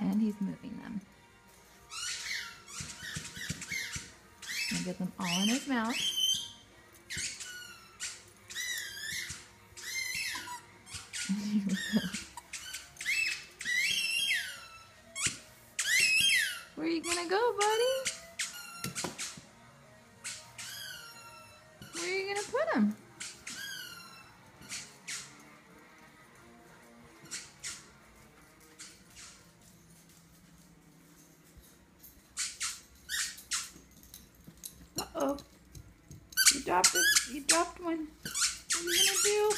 And he's moving them. And get them all in his mouth. And here we go. Where are you gonna go, buddy? Where are you gonna put him? Uh-oh. You dropped it. You dropped one. What are you gonna do?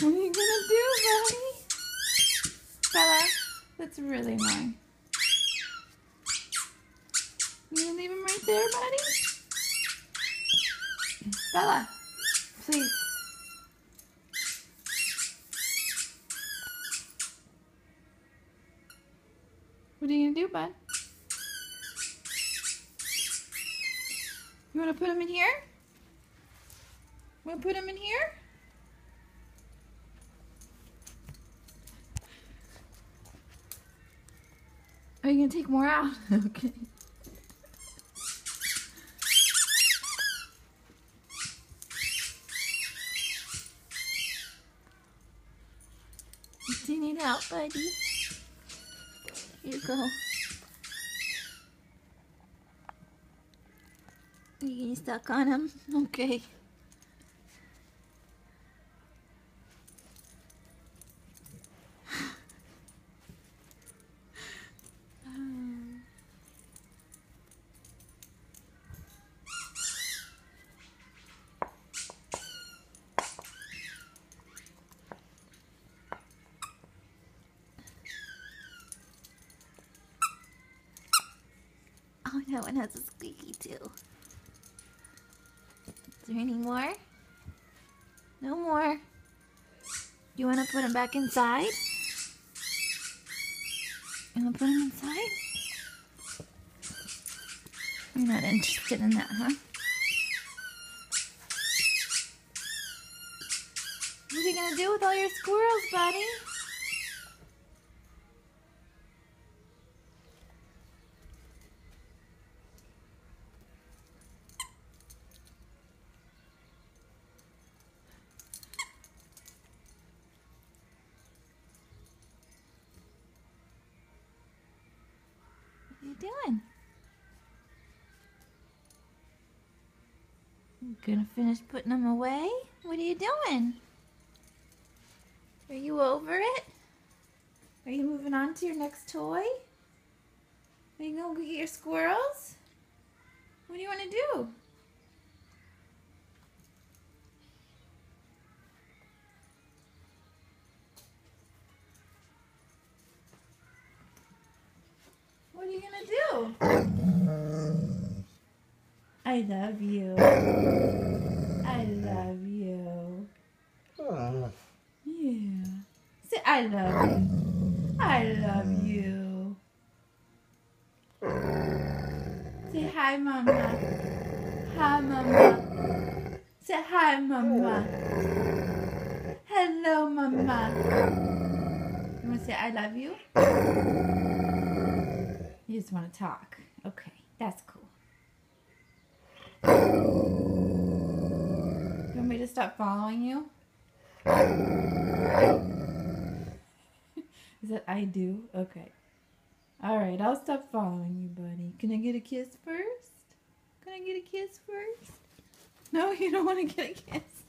What are you gonna do, buddy? Bella, that's really annoying. You gonna leave him right there, buddy? Bella, please. What are you gonna do, bud? You wanna put him in here? Wanna put him in here? Are you gonna take more out? Okay. Do you need help, buddy? Here you go. Are you getting stuck on him? Okay. Oh, that one has a squeaky too. Is there any more? No more. You want to put him back inside? You want to put him inside? You're not interested in that, huh? What are you going to do with all your squirrels, buddy? What are you doing? You gonna finish putting them away? What are you doing? Are you over it? Are you moving on to your next toy? Are you gonna go get your squirrels? What do you want to do? What are you gonna do? I love you. I love you. Yeah. Say I love you. I love you. Say hi, Mama. Hi, Mama. Say hi, Mama. Hello, Mama. You want to say I love you? You just want to talk. Okay, that's cool. You want me to stop following you? Is that I do? Okay. Alright, I'll stop following you, buddy. Can I get a kiss first? Can I get a kiss first? No, you don't want to get a kiss?